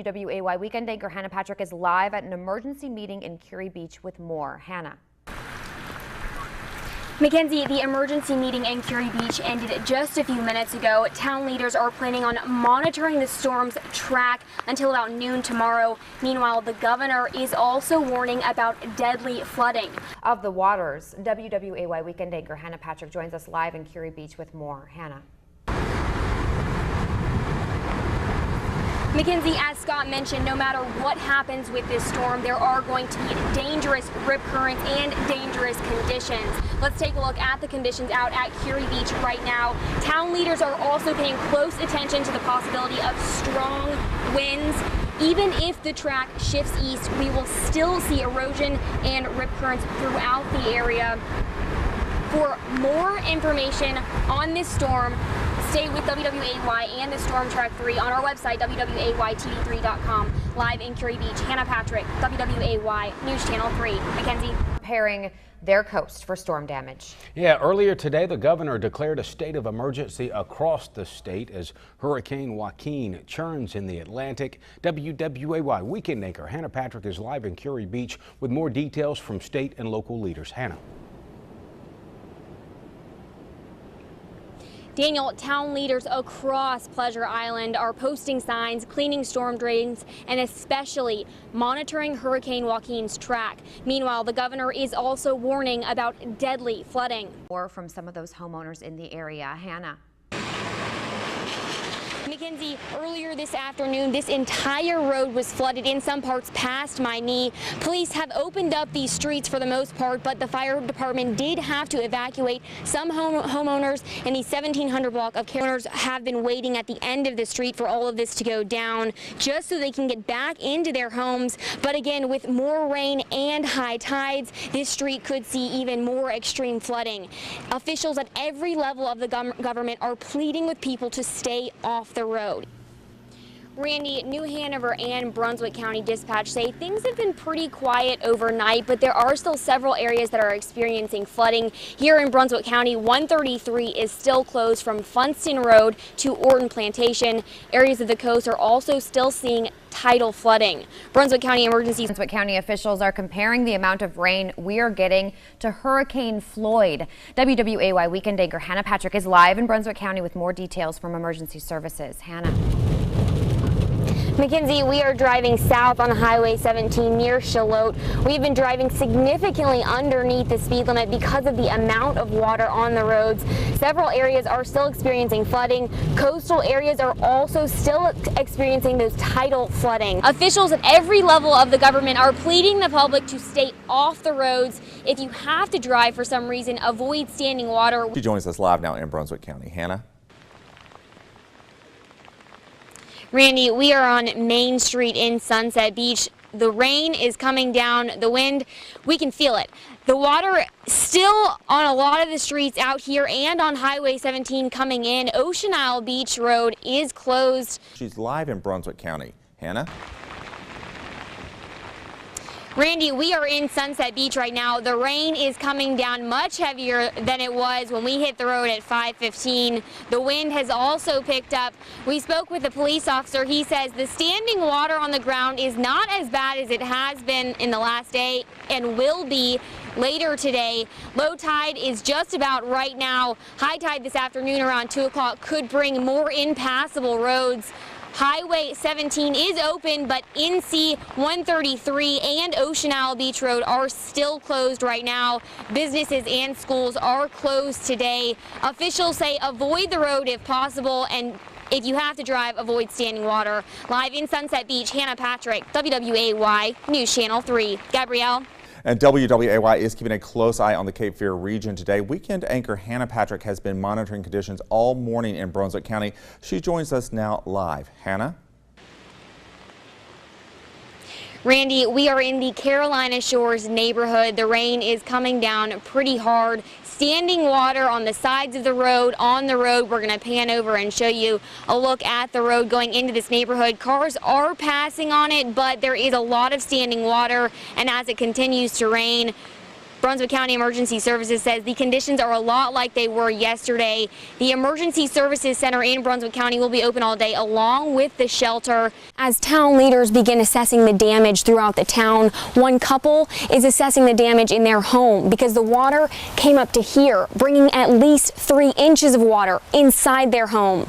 WWAY weekend anchor Hannah Patrick is live at an emergency meeting in Curie Beach with more. Hannah. Mackenzie, the emergency meeting in Curie Beach ended just a few minutes ago. Town leaders are planning on monitoring the storm's track until about noon tomorrow. Meanwhile, the governor is also warning about deadly flooding. Of the waters, WWAY weekend anchor Hannah Patrick joins us live in Curie Beach with more. Hannah. Mackenzie, as Scott mentioned, no matter what happens with this storm, there are going to be dangerous rip currents and dangerous conditions. Let's take a look at the conditions out at Curie Beach right now. Town leaders are also paying close attention to the possibility of strong winds. Even if the track shifts east, we will still see erosion and rip currents throughout the area. For more information on this storm, stay with WWAY and the Storm Track 3 on our website, WWAYTV3.com. Live in Curie Beach, Hannah Patrick, WWAY News Channel 3. Mackenzie. Preparing their coast for storm damage. Yeah, earlier today, the governor declared a state of emergency across the state as Hurricane Joaquin churns in the Atlantic. WWAY weekend anchor Hannah Patrick is live in Curie Beach with more details from state and local leaders. Hannah. Daniel, town leaders across Pleasure Island are posting signs, cleaning storm drains, and especially monitoring Hurricane Joaquin's track. Meanwhile, the governor is also warning about deadly flooding. More from some of those homeowners in the area. Hannah. Mackenzie, earlier this afternoon, this entire road was flooded in some parts past my knee. Police have opened up these streets for the most part, but the fire department did have to evacuate some homeowners in the 1700 block of care. Owners have been waiting at the end of the street for all of this to go down just so they can get back into their homes. But again, with more rain and high tides, this street could see even more extreme flooding. Officials at every level of the government are pleading with people to stay off the road. Randy, New Hanover and Brunswick County Dispatch say things have been pretty quiet overnight, but there are still several areas that are experiencing flooding. Here in Brunswick County, 133 is still closed from Funston Road to Orton Plantation. Areas of the coast are also still seeing tidal flooding. Brunswick County officials are comparing the amount of rain we are getting to Hurricane Floyd. WWAY weekend anchor Hannah Patrick is live in Brunswick County with more details from emergency services. Hannah. Mackenzie, we are driving south on Highway 17 near Shallotte. We've been driving significantly underneath the speed limit because of the amount of water on the roads. Several areas are still experiencing flooding. Coastal areas are also still experiencing those tidal flooding. Officials at every level of the government are pleading the public to stay off the roads. If you have to drive for some reason, avoid standing water. She joins us live now in Brunswick County. Hannah. Randy, we are on Main Street in Sunset Beach. The rain is coming down, the wind, we can feel it. The water still on a lot of the streets out here and on Highway 17 coming in. Ocean Isle Beach Road is closed. She's live in Brunswick County. Hannah? Randy, we are in Sunset Beach right now. The rain is coming down much heavier than it was when we hit the road at 5:15. The wind has also picked up. We spoke with a police officer. He says the standing water on the ground is not as bad as it has been in the last day and will be later today. Low tide is just about right now. High tide this afternoon around 2 o'clock could bring more impassable roads. Highway 17 is open, but NC 133 and Ocean Isle Beach Road are still closed right now. Businesses and schools are closed today. Officials say avoid the road if possible, and if you have to drive, avoid standing water. Live in Sunset Beach, Hannah Patrick, WWAY News Channel 3. Gabrielle. And WWAY is keeping a close eye on the Cape Fear region today. Weekend anchor Hannah Patrick has been monitoring conditions all morning in Brunswick County. She joins us now live. Hannah? Randy, we are in the Carolina Shores neighborhood. The rain is coming down pretty hard. Standing water on the sides of the road, on the road. We're going to pan over and show you a look at the road going into this neighborhood. Cars are passing on it, but there is a lot of standing water, and as it continues to rain, Brunswick County Emergency Services says the conditions are a lot like they were yesterday. The Emergency Services Center in Brunswick County will be open all day along with the shelter. As town leaders begin assessing the damage throughout the town, one couple is assessing the damage in their home because the water came up to here, bringing at least 3 inches of water inside their home.